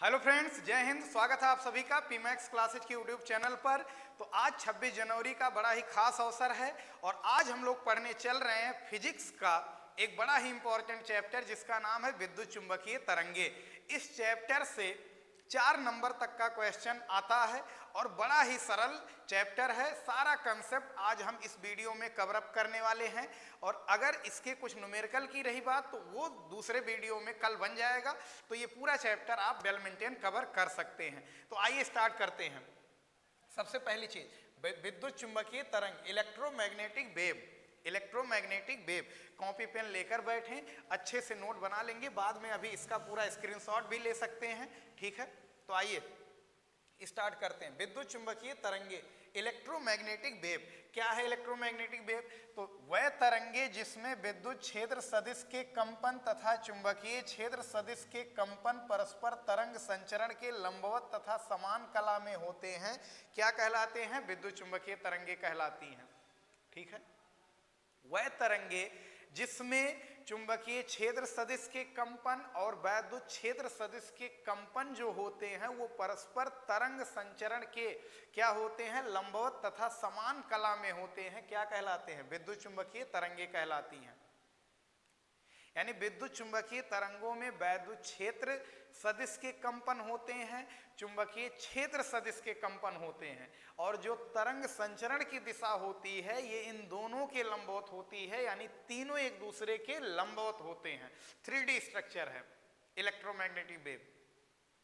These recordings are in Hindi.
हेलो फ्रेंड्स, जय हिंद। स्वागत है आप सभी का पीमैक्स क्लासेज के यूट्यूब चैनल पर। तो आज 26 जनवरी का बड़ा ही खास अवसर है और आज हम लोग पढ़ने चल रहे हैं फिजिक्स का एक बड़ा ही इंपॉर्टेंट चैप्टर जिसका नाम है विद्युत चुंबकीय तरंगे। इस चैप्टर से 4 नंबर तक का क्वेश्चन आता है और बड़ा ही सरल चैप्टर है। सारा कंसेप्ट आज हम इस वीडियो में कवर अप करने वाले हैं और अगर इसके कुछ न्यूमेरिकल की रही बात तो वो दूसरे वीडियो में कल बन जाएगा। तो ये पूरा चैप्टर आप वेल मेंटेन कवर कर सकते हैं। तो आइए स्टार्ट करते हैं। सबसे पहली चीज विद्युत चुंबकीय तरंग, electromagnetic wave. Electromagnetic wave, copy pen लेकर बैठें, अच्छे से नोट बना लेंगे, बाद में अभी इसका पूरा स्क्रीनशॉट भी ले सकते हैं, ठीक है। तो आइए स्टार्ट करते हैं। विद्युत चुंबकीय तरंगे, इलेक्ट्रोमैग्नेटिक वेव। क्या है इलेक्ट्रोमैग्नेटिक वेव? तो वह तरंगे जिसमें विद्युत क्षेत्र सदिश के कंपन तथा चुंबकीय क्षेत्र सदिश के कंपन परस्पर तरंग संचरण के लंबवत तथा समान कला में होते हैं, क्या कहलाते हैं? विद्युत चुंबकीय तरंगे कहलाती हैं, ठीक है। वह तरंगे जिसमें चुंबकीय क्षेत्र सदिश के कंपन और वैद्युत क्षेत्र सदिश के कंपन जो होते हैं वो परस्पर तरंग संचरण के क्या होते हैं? लंबवत तथा समान कला में होते हैं, क्या कहलाते हैं? विद्युत चुंबकीय तरंगे कहलाती हैं। यानी विद्युत चुंबकीय तरंगों में वैद्युत क्षेत्र सदिश के कंपन होते हैं, चुंबकीय क्षेत्र सदिश के कंपन होते हैं और जो तरंग संचरण की दिशा होती है ये इन दोनों के लंबवत होती है, यानी तीनों एक दूसरे के लंबवत होते हैं। 3D स्ट्रक्चर है इलेक्ट्रोमैग्नेटिक वेव,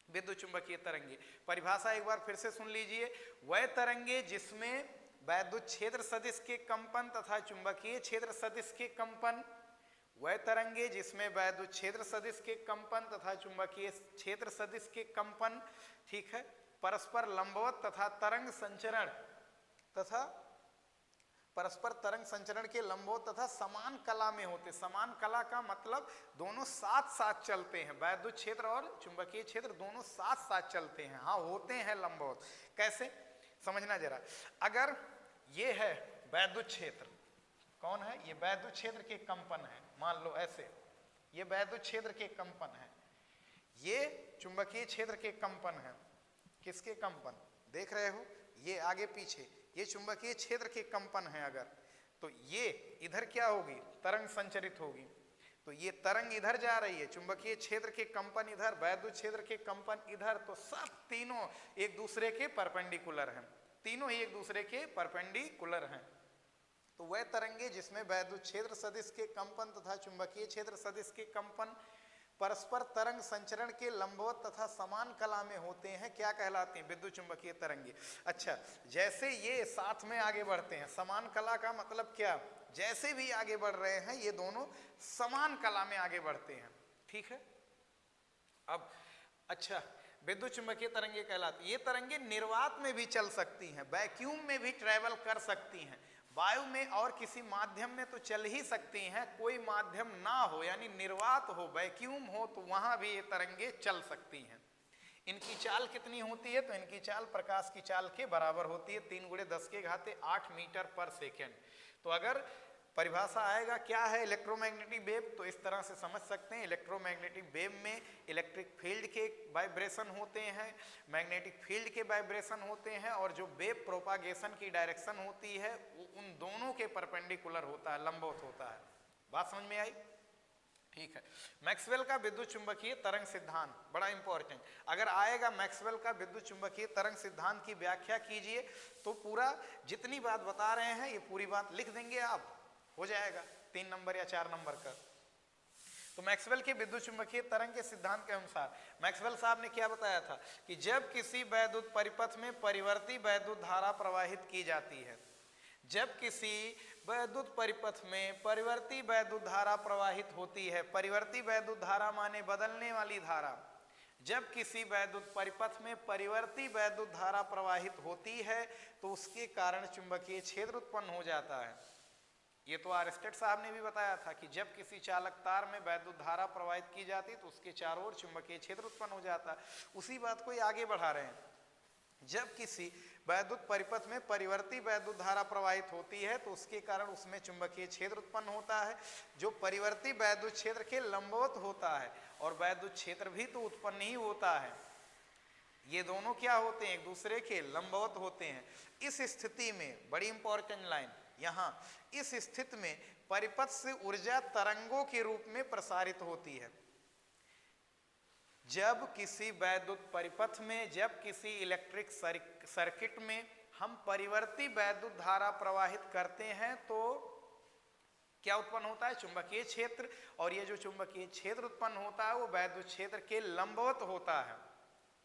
विद्युत चुंबकीय तरंगे। परिभाषा एक बार फिर से सुन लीजिए। वह तरंगे जिसमें वैद्युत क्षेत्र सदिश के कंपन तथा चुंबकीय क्षेत्र सदिश के कंपन, वह तरंगे जिसमें वैद्युत क्षेत्र सदिश के कंपन तथा चुंबकीय क्षेत्र सदिश के कंपन, ठीक है, परस्पर लंबवत तथा तरंग संचरण तथा परस्पर तरंग संचरण के लंबवत तथा समान कला में होते। समान कला का मतलब दोनों साथ साथ चलते हैं, वैद्युत क्षेत्र और चुंबकीय क्षेत्र दोनों साथ साथ चलते हैं, हाँ होते हैं लंबवत। कैसे समझना जरा। अगर ये है वैद्युत क्षेत्र, कौन है ये? वैद्युत क्षेत्र के कंपन है, मान लो ऐसे, ये वैद्युत क्षेत्र के कंपन है, ये चुंबकीय क्षेत्र के कंपन है। किसके कंपन देख रहे हो? ये आगे पीछे, ये चुंबकीय क्षेत्र के कंपन है। अगर तो ये इधर क्या होगी? तरंग संचरित होगी। तो ये तरंग इधर जा रही है, चुंबकीय क्षेत्र के कंपन इधर, वैद्युत क्षेत्र के कंपन इधर, तो सब तीनों एक दूसरे के परपेंडिकुलर हैं, तीनों ही एक दूसरे के परपेंडिकुलर हैं। तो वह तरंगे जिसमें वैद्युत क्षेत्र सदिश के कंपन तथा चुंबकीय क्षेत्र सदिश के कंपन परस्पर तरंग संचरण के लंबवत तथा समान कला में होते हैं, क्या कहलाते हैं? विद्युत चुंबकीय तरंगे। अच्छा, जैसे ये साथ में आगे बढ़ते हैं, समान कला का मतलब क्या? जैसे भी आगे बढ़ रहे हैं ये दोनों समान कला में आगे बढ़ते हैं, ठीक है। अब अच्छा, विद्युत चुंबकीय तरंगे कहलाती। ये तरंगे निर्वात में भी चल सकती हैं, वैक्यूम में भी ट्रेवल कर सकती हैं, वायु में और किसी माध्यम में तो चल ही सकती हैं, कोई माध्यम ना हो यानी निर्वात हो, वैक्यूम हो, तो वहां भी ये तरंगे चल सकती हैं। इनकी चाल कितनी होती है? तो इनकी चाल प्रकाश की चाल के बराबर होती है, 3 × 10⁸ मीटर पर सेकेंड। तो अगर परिभाषा आएगा क्या है इलेक्ट्रोमैग्नेटिक वेव, तो इस तरह से समझ सकते हैं। इलेक्ट्रोमैग्नेटिक वेव में इलेक्ट्रिक फील्ड के वाइब्रेशन होते हैं, मैग्नेटिक फील्ड के वाइब्रेशन होते हैं और जो वेव प्रोपागेशन की डायरेक्शन होती है वो उन दोनों के परपेंडिकुलर होता है, लंबवत होता है। बात समझ में आई? ठीक है। मैक्सवेल का विद्युत चुंबकीय तरंग सिद्धांत बड़ा इंपॉर्टेंट। अगर आएगा मैक्सवेल का विद्युत चुंबकीय तरंग सिद्धांत की व्याख्या कीजिए तो पूरा जितनी बात बता रहे हैं ये पूरी बात लिख देंगे आप, हो जाएगा 3 नंबर या 4 नंबर का। तो मैक्सवेल के विद्युत चुंबकीय तरंग के सिद्धांत के अनुसार मैक्सवेल साहब ने क्या बताया था कि जब किसी वैद्युत परिपथ में परिवर्ती वैद्युत धारा प्रवाहित की जाती है, जब किसी वैद्युत परिपथ में परिवर्ती वैद्युत धारा प्रवाहित होती है, परिवर्ती वैद्युत धारा माने बदलने वाली धारा, जब किसी वैद्युत परिपथ में परिवर्ती वैद्युत धारा प्रवाहित होती है तो उसके कारण चुंबकीय क्षेत्र उत्पन्न हो जाता है। ये तो आरस्टेड साहब ने भी बताया था कि जब किसी चालक तार में वैद्युत धारा प्रवाहित की जाती तो उसके चारों ओर चुंबकीय क्षेत्र उत्पन्न हो जाता। उसी बात को ये आगे बढ़ा रहे हैं। जब किसी वैद्युत परिपथ में परिवर्ती वैद्युत धारा प्रवाहित होती है तो उसके कारण उसमें चुंबकीय क्षेत्र उत्पन्न होता है जो परिवर्ती वैद्युत क्षेत्र के लंबवत होता है, और वैद्युत क्षेत्र भी तो उत्पन्न ही होता है। ये दोनों क्या होते हैं, एक दूसरे के लंबवत होते हैं। इस स्थिति में बड़ी इंपॉर्टेंट लाइन यहां, इस स्थिति में परिपथ से ऊर्जा तरंगों के रूप में प्रसारित होती है। जब किसी वैद्युत परिपथ में, जब किसी इलेक्ट्रिक सर्किट में हम परिवर्ती वैद्युत धारा प्रवाहित करते हैं तो क्या उत्पन्न होता है, चुंबकीय क्षेत्र। और ये जो चुंबकीय क्षेत्र उत्पन्न होता है वो वैद्युत क्षेत्र के लंबवत होता है,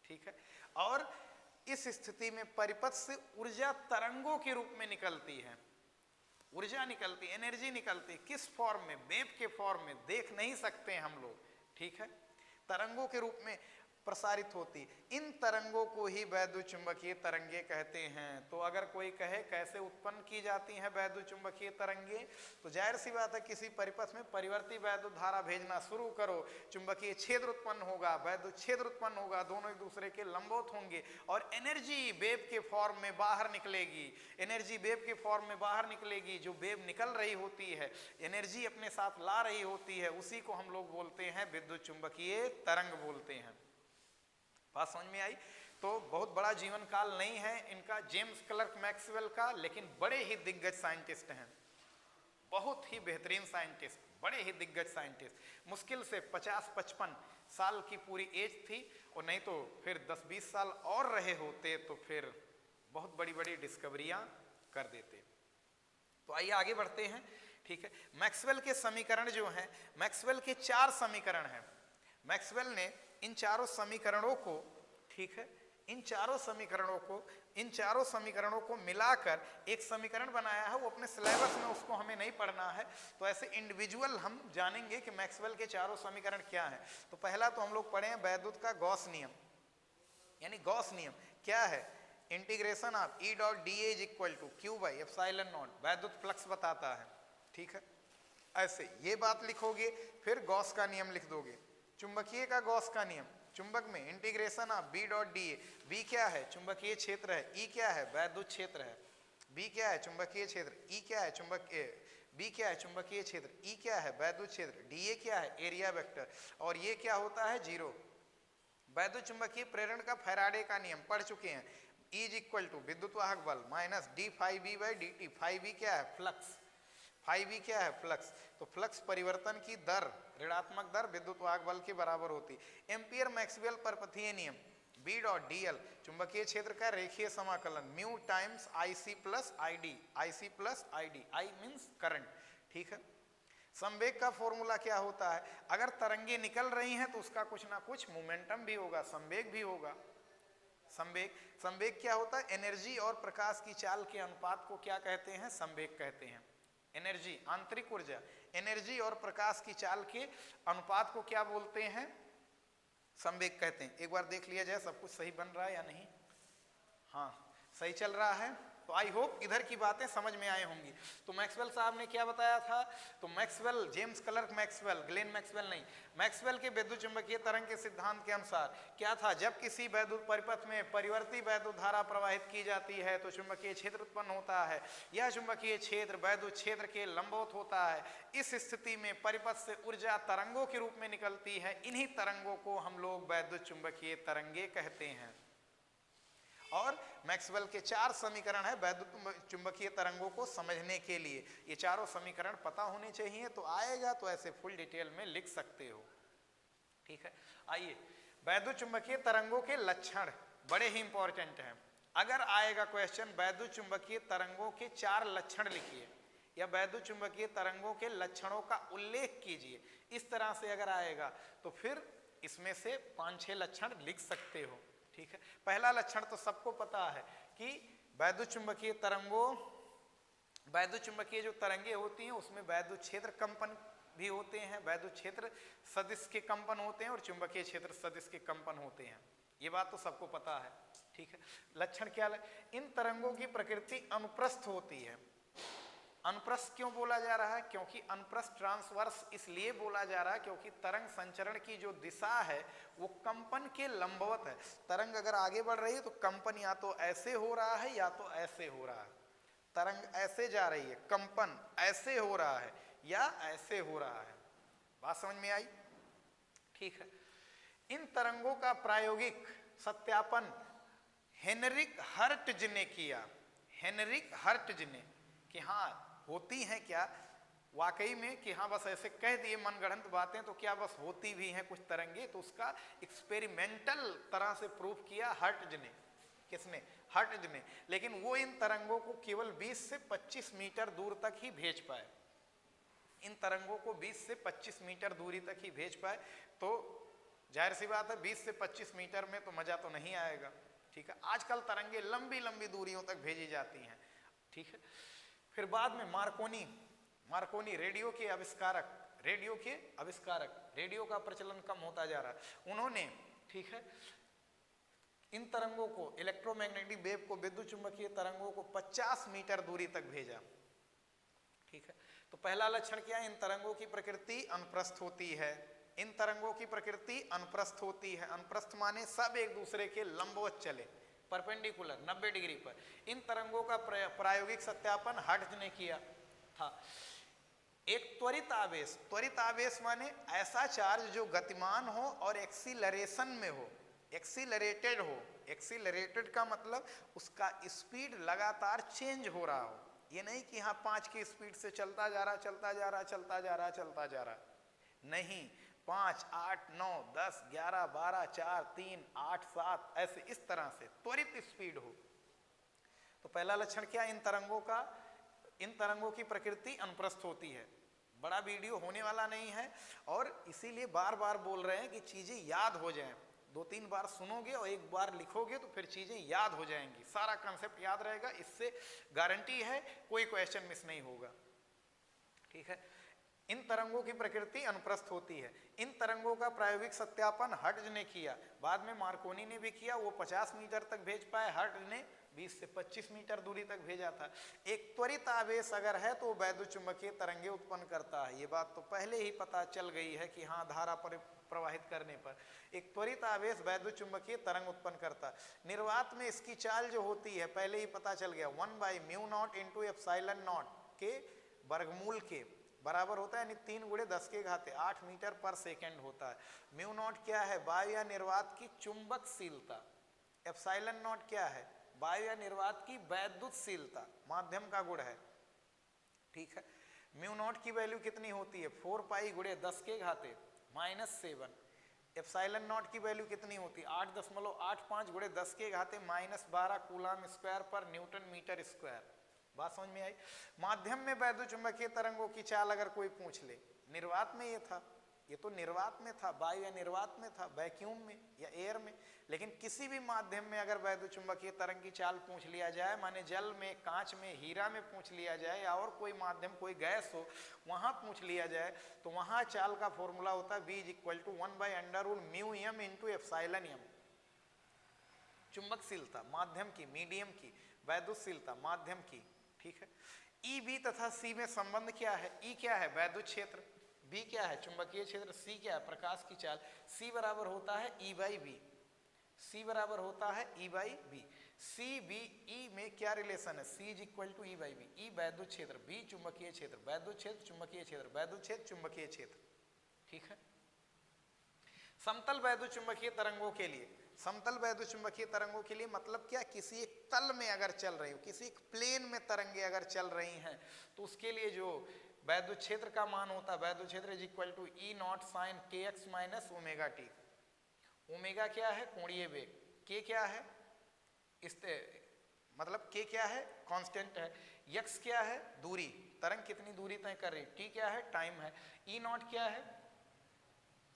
ठीक है। और इस स्थिति में परिपथ से ऊर्जा तरंगों के रूप में निकलती है, ऊर्जा निकलती, एनर्जी निकलती। किस फॉर्म में, वेव के फॉर्म में, देख नहीं सकते हम लोग, ठीक है, तरंगों के रूप में प्रसारित होती। इन तरंगों को ही वैद्युत चुंबकीय तरंगे कहते हैं। तो अगर कोई कहे कैसे उत्पन्न की जाती हैं वैद्युत चुंबकीय तरंगे, तो जाहिर सी बात है किसी परिपथ में परिवर्ती वैद्युत धारा भेजना शुरू करो, चुंबकीय क्षेत्र उत्पन्न होगा, वैद्युत क्षेत्र उत्पन्न होगा, दोनों एक दूसरे के लंबवत होंगे और एनर्जी वेव के फॉर्म में बाहर निकलेगी। एनर्जी वेव के फॉर्म में बाहर निकलेगी, जो वेव निकल रही होती है, एनर्जी अपने साथ ला रही होती है, उसी को हम लोग बोलते हैं विद्युत चुंबकीय तरंग बोलते हैं। बात समझ में आई। तो बहुत बड़ा जीवन काल नहीं है इनका, जेम्स क्लर्क मैक्सवेल का, लेकिन बड़े ही दिग्गज साइंटिस्ट हैं, बहुत ही बेहतरीन साइंटिस्ट, बड़े ही दिग्गज साइंटिस्ट। मुश्किल से 50-55 साल की पूरी एज थी, और नहीं तो फिर 10-20 साल और रहे होते तो फिर बहुत बड़ी बड़ी डिस्कवरियां कर देते। तो आइए आगे बढ़ते हैं, ठीक है। मैक्सवेल के समीकरण जो हैं, मैक्सवेल के 4 समीकरण हैं। मैक्सवेल ने इन चारों समीकरणों को, ठीक है, इन चारों समीकरणों को मिलाकर एक समीकरण बनाया है। वो अपने सिलेबस में उसको हमें नहीं पढ़ना है, तो ऐसे इंडिविजुअल हम जानेंगे कि मैक्सवेल के चारों समीकरण क्या हैं। तो पहला तो हम लोग पढ़े हैं वैद्युत का गॉस नियम, यानी गॉस नियम क्या है, integration of E dot D is equal to Q by epsilon naught, वैद्युत फ्लक्स बताता है, ठीक है। ऐसे ये बात लिखोगे, फिर गॉस का नियम लिख दोगे। चुंबकीय का गॉस का नियम, चुंबक में integration of B dot D A, B क्या है, चुंबकीय क्षेत्र है, ई क्या है, वैद्युत क्षेत्र है, बी क्या है, चुंबकीय क्षेत्र, ई क्या है, बी क्या है, चुंबकीय क्षेत्र, ई क्या है, वैद्युत क्षेत्र, डी ए क्या है, एरिया वेक्टर, और ये क्या होता है, 0। वैद्युत चुंबकीय प्रेरण का फैराडे का नियम पढ़ चुके हैं, E इज इक्वल टू विद्युत वाहक बल minus D phi B by D T. Phi B क्या है, फ्लक्स, फाई बी क्या है, फ्लक्स। तो फ्लक्स परिवर्तन की दर, ऋणात्मक दर विद्युत वाहक बल के बराबर होती। एम्पियर मैक्सवेल परपथीय नियम, बी डॉट डी एल, चुंबकीय क्षेत्र का रेखीय समाकलन, mu times I C plus I D, I C plus I D, I means current, ठीक है। संवेग का फॉर्मूला क्या होता है, अगर तरंगे निकल रही हैं तो उसका कुछ ना कुछ मोमेंटम भी होगा, संवेग भी होगा। संवेग क्या होता है, एनर्जी और प्रकाश की चाल के अनुपात को क्या कहते हैं, संवेग कहते हैं। एनर्जी, आंतरिक ऊर्जा, एनर्जी और प्रकाश की चाल के अनुपात को क्या बोलते हैं, संवेग कहते हैं। एक बार देख लिया जाए सब कुछ सही बन रहा है या नहीं, हाँ सही चल रहा है। तो आई होप इधर की बातें समझ में आए होंगी। तो मैक्सवेल साहब ने क्या बताया था, तो Maxwell, James clerk Maxwell, Glenn Maxwell नहीं, मैक्सवेल के विद्युत चुंबकीय तरंग के सिद्धांत के अनुसार क्या था, जब किसी वैद्युत परिपथ में परिवर्ती वैद्युत धारा प्रवाहित की जाती है तो चुंबकीय क्षेत्र उत्पन्न होता है। यह चुंबकीय क्षेत्र वैद्युत क्षेत्र के लंबवत होता है। इस स्थिति में परिपथ से ऊर्जा तरंगों के रूप में निकलती है। इन्हीं तरंगों को हम लोग वैद्युत चुंबकीय तरंगे कहते हैं। और मैक्सवेल के 4 समीकरण है वैद्युत चुंबकीय तरंगों को समझने के लिए। ये चारों समीकरण पता होने चाहिए, तो आएगा तो ऐसे फुल डिटेल में लिख सकते हो, ठीक है। आइए, वैद्युत चुंबकीय तरंगों के लक्षण बड़े ही इंपॉर्टेंट हैं। अगर आएगा क्वेश्चन वैद्युत चुंबकीय तरंगों के 4 लक्षण लिखिए, या वैद्युत चुंबकीय तरंगों के लक्षणों का उल्लेख कीजिए, इस तरह से अगर आएगा तो फिर इसमें से 5-6 लक्षण लिख सकते हो, ठीक है। पहला लक्षण तो सबको पता है कि वैद्युत चुंबकीय तरंगों, वैद्युत चुंबकीय जो तरंगे होती हैं उसमें वैद्युत क्षेत्र कंपन भी होते हैं, वैद्युत क्षेत्र सदिश के कंपन होते हैं और चुंबकीय क्षेत्र सदिश के कंपन होते हैं। ये बात तो सबको पता है, ठीक है। लक्षण क्या है, इन तरंगों की प्रकृति अनुप्रस्थ होती है। अनुप्रस्थ क्यों बोला जा रहा है, क्योंकि अनुप्रस्थ ट्रांसवर्स इसलिए बोला जा रहा है क्योंकि तरंग संचरण की जो दिशा है वो कंपन के लंबवत है। तरंग अगर आगे बढ़ रही है तो कंपन या तो ऐसे हो रहा है या तो ऐसे हो रहा है। तरंग ऐसे जा रही है, कंपन ऐसे हो रहा है या ऐसे हो रहा है। बात समझ में आई, ठीक है। इन तरंगों का प्रायोगिक सत्यापन हेनरिक हर्ट्ज ने किया। हेनरिक हर्ट्ज ने कि हाँ होती हैं क्या वाकई में, कि हाँ बस ऐसे कह दिए मनगढ़ंत बातें तो क्या बस होती भी हैं कुछ तरंगे, तो उसका एक्सपेरिमेंटल तरह से प्रूफ किया हर्ट्ज ने। किसने? हर्ट्ज ने। लेकिन वो इन तरंगों को केवल 20 से 25 मीटर दूर तक ही भेज पाए। इन तरंगों को 20 से 25 मीटर दूरी तक ही भेज पाए। तो जाहिर सी बात है 20 से 25 मीटर में तो मजा तो नहीं आएगा, ठीक है। आजकल तरंगे लंबी लंबी दूरियों तक भेजी जाती हैं, ठीक है। फिर बाद में मार्कोनी रेडियो के आविष्कारक, रेडियो का प्रचलन कम होता जा रहा है, उन्होंने, ठीक है, इन तरंगों को, इलेक्ट्रोमैग्नेटिक वेव को, विद्युत चुंबकीय तरंगों को 50 मीटर दूरी तक भेजा, ठीक है। तो पहला लक्षण क्या है? इन तरंगों की प्रकृति अनुप्रस्थ होती है। इन तरंगों की प्रकृति अनुप्रस्थ होती है। अनुप्रस्थ माने सब एक दूसरे के लंबवत चले, परपेंडिकुलर 90 डिग्री पर। इन तरंगों का प्रायोगिक सत्यापन हर्ट्ज ने किया था। एक त्वरित आवेश माने ऐसा चार्ज जो गतिमान हो और एक्सीलरेशन में हो, एक्सीलरेटेड हो। एक्सीलरेटेड का मतलब उसका स्पीड लगातार चेंज हो रहा हो। ये नहीं कि हाँ 5 की स्पीड से चलता जा रहा, नहीं, 5, 8, 9, 10, 11, 12, 4, 3, 8, 7 ऐसे इस तरह से त्वरित स्पीड हो। तो पहला लक्षण क्या? इन तरंगों की प्रकृति अनुप्रस्थ होती है। बड़ा वीडियो होने वाला नहीं है और इसीलिए बार बार बोल रहे हैं कि चीजें याद हो जाएं। 2-3 बार सुनोगे और एक बार लिखोगे तो फिर चीजें याद हो जाएंगी, सारा कंसेप्ट याद रहेगा। इससे गारंटी है कोई क्वेश्चन मिस नहीं होगा, ठीक है। इन तरंगों की प्रकृति अनुप्रस्थ होती है। इन तरंगों का प्रायोगिक सत्यापन हर्ट्ज ने किया, बाद में मार्कोनी ने भी किया। वो 50 मीटर तक भेज पाए, हर्ट्ज ने 20 से 25 मीटर दूरी तक भेजा था। एक त्वरित आवेश अगर है तो वैद्युत चुंबकीय तरंगे उत्पन्न करता है। ये बात तो पहले ही पता चल गई है कि हाँ धारा प्रवाहित करने पर एक त्वरित आवेश वैद्युत चुंबकीय तरंग उत्पन्न करता है। निर्वात में इसकी चाल जो होती है पहले ही पता चल गया, 1/μ0 × ε0 के वर्गमूल के बराबर होता है, यानी 3 × 10⁸ 8 मीटर पर सेकेंड होता है। μ0 क्या है? वायु या निर्वात की चुंबकशीलता। ε0 क्या है? वायु या निर्वात की वैद्युतशीलता, माध्यम का गुण है, ठीक है। μ0 की वैल्यू कितनी होती है? 4π × 10⁻⁻7। ε0 की वैल्यू कितनी होती है? 8.85 × 10⁻⁻12 कूलम स्क्वायर पर न्यूटन मीटर स्क्वायर। बात समझ में आई? माध्यम में वैद्युत चुंबकीय तरंगों की चाल अगर कोई पूछ ले, निर्वात में ये था, ये तो निर्वात में था, वायु या निर्वात में था, वैक्यूम में या एयर में। लेकिन किसी भी माध्यम में अगर वैद्युत चुंबकीय तरंग की चाल पूछ लिया जाए, माने जल में, कांच में, हीरा में पूछ लिया जाए, या और कोई माध्यम, कोई गैस हो, वहां पूछ लिया जाए, तो वहां चाल का फॉर्मूला होता है V = 1/√μm × ε। चुंबकशीलता माध्यम की, मीडियम की, वैद्युतशीलता माध्यम की, ठीक है। ई बी तथा सी में संबंध क्या है? ई क्या है? वैद्युत क्षेत्र, बी क्या है? चुंबकीय क्षेत्र, सी क्या है? प्रकाश की चाल। सी बराबर होता है E/B, सी बराबर होता है E/B। सी बी ई में क्या रिलेशन है? C = E/B। ई वैद्युत क्षेत्र, बी चुंबकीय क्षेत्र, वैद्युत क्षेत्र चुंबकीय क्षेत्र, वैद्युत क्षेत्र चुंबकीय क्षेत्र, ठीक है। समतल वैद्युत चुंबकीय तरंगों के लिए, समतल वैद्युत चुंबकीय तरंगों के लिए मतलब क्या? किसी एक तल में अगर चल रही हो, किसी एक प्लेन में तरंगे अगर चल रही हैं, तो उसके लिए जो वैद्युत क्षेत्र का मान होता है, वैद्युत क्षेत्र = E0 sin kx - ωt। Omega क्या है? कोणीय वेग। k क्या है? मतलब k क्या है? कांस्टेंट है। x क्या है? दूरी, तरंग कितनी दूरी तय कर रही। t क्या है? टाइम है। E0 क्या है?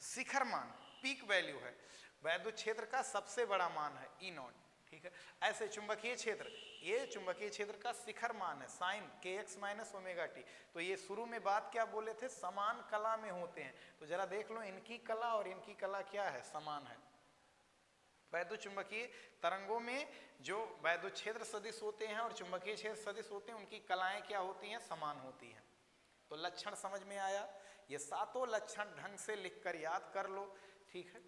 शिखर मान, पीक वैल्यू है। वैद्युत क्षेत्र का सबसे बड़ा मान है E0, ठीक है। ऐसे चुंबकीय क्षेत्र, ये चुंबकीय क्षेत्र का शिखर मान है sin kx - ωt। तो ये शुरू में बात क्या बोले थे? समान कला में होते हैं। तो जरा देख लो, इनकी कला और इनकी कला क्या है? समान है। वैद्युत चुंबकीय तरंगों में जो वैद्युत क्षेत्र सदिश होते हैं और चुंबकीय क्षेत्र सदिश होते हैं, उनकी कलाएं क्या होती हैं? समान होती हैं। तो लक्षण समझ में आया? ये सातों लक्षण ढंग से लिखकर याद कर लो, ठीक है।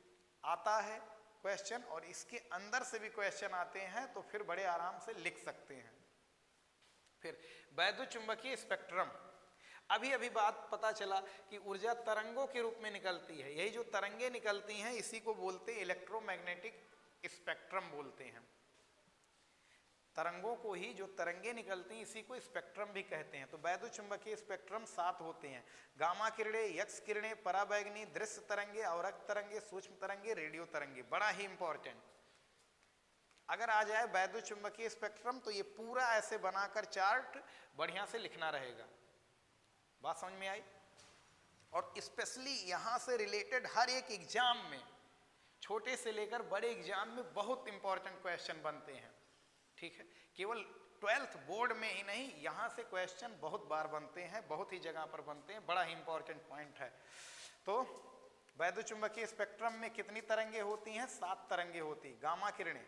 आता है क्वेश्चन और इसके अंदर से भी क्वेश्चन आते हैं, तो फिर बड़े आराम से लिख सकते हैं। फिर वैद्युत चुंबकीय स्पेक्ट्रम, अभी बात पता चला कि ऊर्जा तरंगों के रूप में निकलती है। यही जो तरंगे निकलती हैं इसी को बोलते हैं इलेक्ट्रोमैग्नेटिक स्पेक्ट्रम बोलते हैं। तरंगों को ही, जो तरंगे निकलती हैं इसी को स्पेक्ट्रम भी कहते हैं। तो वैद्युत चुंबकीय स्पेक्ट्रम 7 होते हैं। गामा किरणें, एक्स किरणें, पराबैंगनी, दृश्य तरंगे, अवरक्त तरंगे, सूक्ष्म तरंगे, रेडियो तरंगे। बड़ा ही इंपॉर्टेंट। अगर आ जाए वैद्युत चुंबकीय स्पेक्ट्रम तो ये पूरा ऐसे बनाकर चार्ट बढ़िया से लिखना रहेगा। बात समझ में आई? और स्पेशली यहां से रिलेटेड हर एक एग्जाम में, छोटे से लेकर बड़े एग्जाम में बहुत इंपॉर्टेंट क्वेश्चन बनते हैं। ठीक है, केवल 12th बोर्ड में ही नहीं, यहां से क्वेश्चन बहुत बार बनते हैं, बहुत ही जगह पर बनते हैं। बड़ा ही इंपॉर्टेंट पॉइंट है। तो वैद्युत चुंबकीय स्पेक्ट्रम में कितनी तरंगे होती हैं? 7 तरंगे होती। गामा किरणें,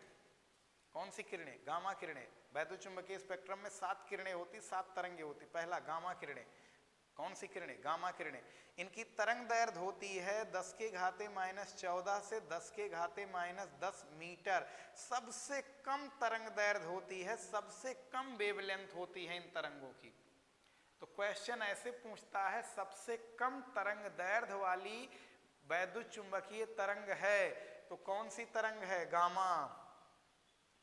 कौन सी किरणें? गामा किरणें। वैद्युत चुंबकीय स्पेक्ट्रम में 7 किरणें होती, 7 तरंगे होती। पहला गामा किरणें। कौन सी किरणें? गामा किरणें। इनकी तरंग दैर्ध्य होती है 10 के घाते -14 से 10 के घाते -10 मीटर। सबसे कम तरंग दैर्ध्य होती है, सबसे कम वेवलेंथ होती है इन तरंगों की। तो क्वेश्चन ऐसे पूछता है, सबसे कम तरंग दैर्ध्य वाली वैद्युत चुंबकीय तरंग है तो कौन सी तरंग है? गामा।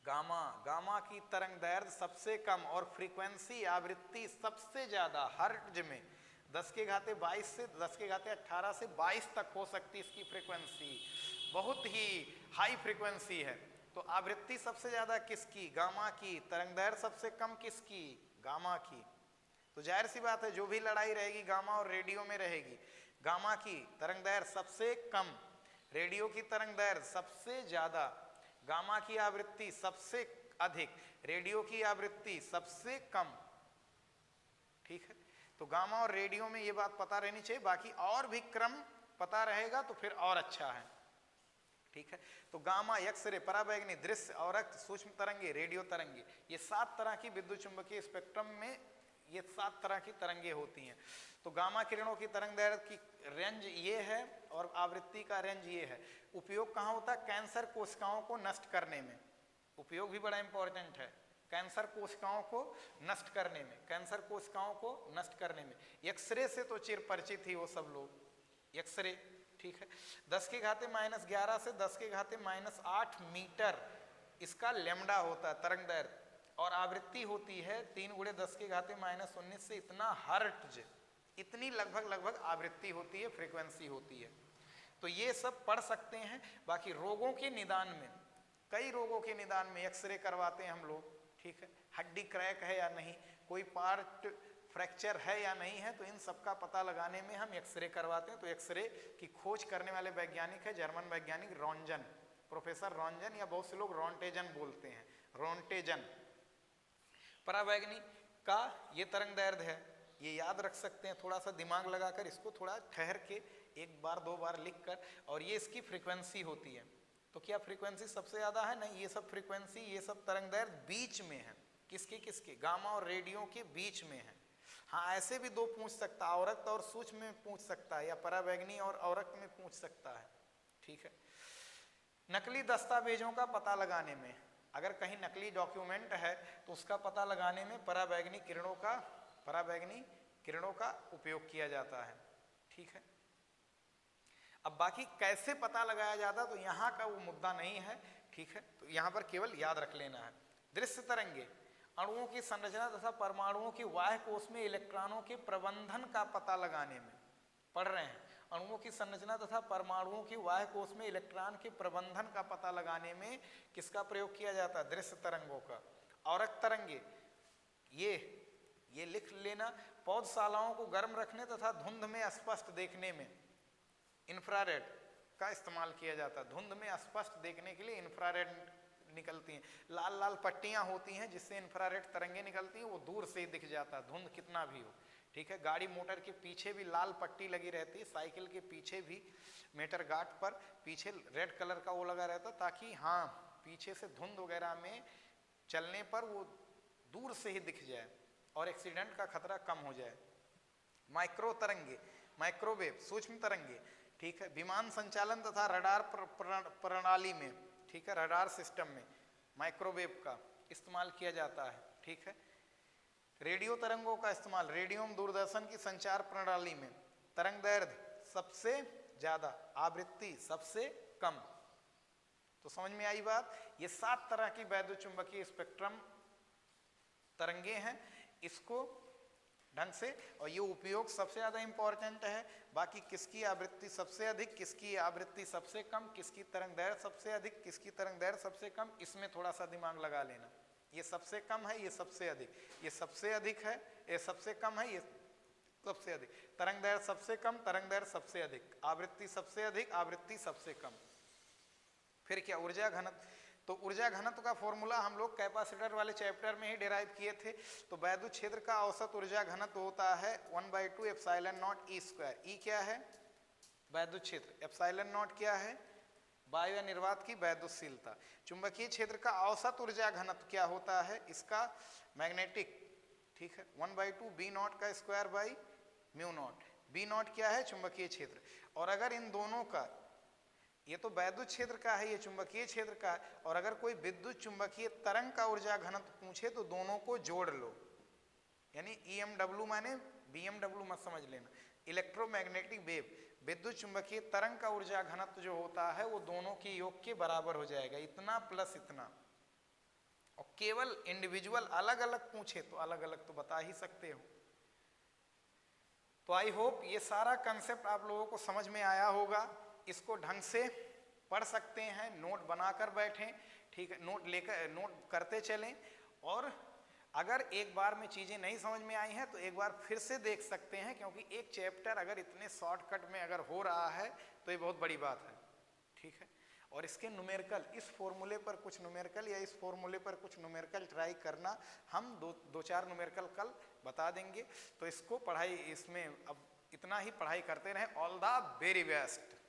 गामा, गामा की तरंग दैर्ध्य सबसे कम और फ्रीक्वेंसी, आवृत्ति सबसे ज्यादा। हर्ट्ज में 10 के घाते 22 से 10 के घाते 18 से 22 तक हो सकती है इसकी फ्रीक्वेंसी। बहुत ही हाई फ्रीक्वेंसी है। तो आवृत्ति सबसे ज्यादा किसकी? गामा की। तरंग दैर्ध्य सबसे कम किसकी? गामा की। तो जाहिर सी बात है जो भी लड़ाई रहेगी गामा और रेडियो में रहेगी। गामा की तरंग दैर्ध्य सबसे कम, रेडियो की तरंग दैर्ध्य सबसे ज्यादा। गामा की आवृत्ति सबसे अधिक, रेडियो की आवृत्ति सबसे कम। ठीक है, तो गामा और रेडियो में ये बात पता रहनी चाहिए। बाकी और भी क्रम पता रहेगा तो फिर और अच्छा है। ठीक है, तो गामा, एक्सरे, पराबैंगनी, दृश्य, अवरक्त, सूक्ष्म तरंगे, रेडियो तरंगे, ये 7 तरह की विद्युत चुंबकीय स्पेक्ट्रम में ये 7 तरह की तरंगे होती हैं। तो गामा किरणों की तरंग दैर्ध्य की रेंज ये है और आवृत्ति का रेंज ये है। उपयोग कहाँ होता है? कैंसर कोशिकाओं को नष्ट करने में। उपयोग भी बड़ा इंपॉर्टेंट है, कैंसर कोशिकाओं को नष्ट करने में, कैंसर कोशिकाओं को नष्ट करने में। एक्सरे से तो चिर परिचित ही वो सब लोग, एक्सरे। ठीक है, 10 के घाते -11 से 10 के घाते -8 मीटर इसका लैम्डा होता है तरंग दैर्ध्य। और आवृत्ति होती है 3 × 10 के घाते -19 से इतना हर्ट्ज, इतनी लगभग आवृत्ति होती है, फ्रीक्वेंसी होती है। तो ये सब पढ़ सकते हैं। बाकी रोगों के निदान में, कई रोगों के निदान में एक्सरे करवाते हैं हम लोग। ठीक है, हड्डी क्रैक है या नहीं, कोई पार्ट फ्रैक्चर है या नहीं है, तो इन सब का पता लगाने में हम एक्सरे करवाते हैं। तो एक्सरे की खोज करने वाले वैज्ञानिक है जर्मन वैज्ञानिक रॉन्टजन, प्रोफेसर रॉन्टजन, या बहुत से लोग रॉन्टेजन बोलते हैं, रॉन्टेजन। पराबैंगनी का ये तरंग दैर्ध्य है, ये याद रख सकते हैं, थोड़ा सा दिमाग लगाकर इसको थोड़ा ठहर के 1 बार 2 बार लिख कर। और ये इसकी फ्रीक्वेंसी होती है। तो क्या फ्रीक्वेंसी सबसे ज्यादा है? नहीं, ये सब फ्रीक्वेंसी, ये सब तरंग दैर्ध्य बीच में है। किसके किसके? गामा और रेडियो के बीच में है। हाँ, ऐसे भी 2 पूछ सकता है, अवरक्त और सूक्ष्म में पूछ सकता है, या पराबैंगनी और अवरक्त में पूछ सकता है। ठीक है, नकली दस्तावेजों का पता लगाने में, अगर कहीं नकली डॉक्यूमेंट है तो उसका पता लगाने में पराबैंगनी किरणों का उपयोग किया जाता है। ठीक है, अब बाकी कैसे पता लगाया जाता तो यहाँ का वो मुद्दा नहीं है। ठीक है, तो यहाँ पर केवल याद रख लेना है। दृश्य तरंगे अणुओं की संरचना तथा परमाणुओं की बाह्य कोश में इलेक्ट्रॉनों के प्रबंधन का पता लगाने में पढ़ रहे हैं। अणुओं की संरचना तथा परमाणुओं की बाह्य कोश में इलेक्ट्रॉन के प्रबंधन का पता लगाने में किसका प्रयोग किया जाता है? दृश्य तरंगों का। अवरक्त तरंगे, ये लिख लेना, पौधशालाओं को गर्म रखने तथा धुंध में स्पष्ट देखने में इंफ्रारेड का इस्तेमाल किया जाता है। धुंध में स्पष्ट देखने के लिए इंफ्रारेड निकलती हैं, लाल लाल पट्टियां होती हैं जिससे इंफ्रारेड तरंगे निकलती हैं, वो दूर से ही दिख जाता है, धुंध कितना भी हो। ठीक है, गाड़ी मोटर के पीछे भी लाल पट्टी लगी रहती है, साइकिल के पीछे भी मीटर गार्ड पर पीछे रेड कलर का वो लगा रहता, ताकि हाँ पीछे से धुंध वगैरह में चलने पर वो दूर से ही दिख जाए और एक्सीडेंट का खतरा कम हो जाए। माइक्रो तरंगे, माइक्रोवेव, सूक्ष्म तरंगे। ठीक है, विमान संचालन तथा रडार प्रणाली में, ठीक है, रडार सिस्टम में माइक्रोवेव का इस्तेमाल किया जाता है। ठीक है, रेडियो तरंगों का इस्तेमाल रेडियो दूरदर्शन की संचार प्रणाली में। तरंग दैर्ध्य सबसे ज्यादा, आवृत्ति सबसे कम। तो समझ में आई बात। ये 7 तरह की वैद्युत चुंबकीय स्पेक्ट्रम तरंगे हैं, इसको ढंग से, और ये उपयोग सबसे ज्यादा इंपॉर्टेंट है। बाकी किसकी आवृत्ति सबसे अधिक, किसकी आवृत्ति सबसे कम, किसकी तरंग दैर्घ्य सबसे अधिक, किसकी तरंग दैर्घ्य सबसे कम, इसमें थोड़ा सा दिमाग लगा लेना। ये सबसे कम है, ये सबसे अधिक, ये सबसे अधिक है, ये सबसे कम है, ये सबसे अधिक, तरंग दैर्घ्य सबसे कम, तरंग दैर्घ्य सबसे अधिक, आवृत्ति सबसे अधिक, आवृत्ति सबसे कम। फिर क्या, ऊर्जा घनत्व। तो ऊर्जा घनत्व का फॉर्मूला हम लोग कैपेसिटर वाले चैप्टर में ही डिराइव किए थे। तो वैद्युत क्षेत्र का औसत ऊर्जा घनत्व होता है 1/2 एप्सिलॉन नॉट ई स्क्वायर। ई क्या है, वैद्युत क्षेत्र, एप्सिलॉन नॉट क्या है, वायु या निर्वात की वैद्युतशीलता। चुंबकीय क्षेत्र का औसत ऊर्जा घनत्व क्या होता है, इसका मैग्नेटिक, ठीक है, 1/2 बी नॉट का square by mu naught. B naught क्या है, चुंबकीय क्षेत्र, और अगर इन दोनों का, ये तो वैद्युत क्षेत्र का है, ये चुंबकीय क्षेत्र का है, और अगर कोई विद्युत चुंबकीय तरंग का ऊर्जा घनत्व पूछे तो दोनों को जोड़ लो, यानी EMW माने BMW मत समझ लेना, इलेक्ट्रोमैग्नेटिक वेव, विद्युत चुंबकीय तरंग का ऊर्जा घनत्व जो होता है वो दोनों के योग के बराबर हो जाएगा, इतना प्लस इतना। और केवल इंडिविजुअल अलग अलग पूछे तो अलग अलग तो बता ही सकते हो। तो आई होप ये सारा कंसेप्ट आप लोगों को समझ में आया होगा। इसको ढंग से पढ़ सकते हैं, नोट बनाकर बैठें, ठीक है, नोट लेकर, नोट करते चलें, और अगर एक बार में चीज़ें नहीं समझ में आई हैं तो एक बार फिर से देख सकते हैं, क्योंकि एक चैप्टर अगर इतने शॉर्टकट में अगर हो रहा है तो ये बहुत बड़ी बात है, ठीक है। और इसके न्यूमेरिकल, इस फॉर्मूले पर कुछ न्यूमेरिकल या इस फॉर्मूले पर कुछ न्यूमेरिकल ट्राई करना, हम दो चार न्यूमेरिकल कल बता देंगे। तो इसको पढ़ाई, इसमें अब इतना ही पढ़ाई करते रहें। All the very best.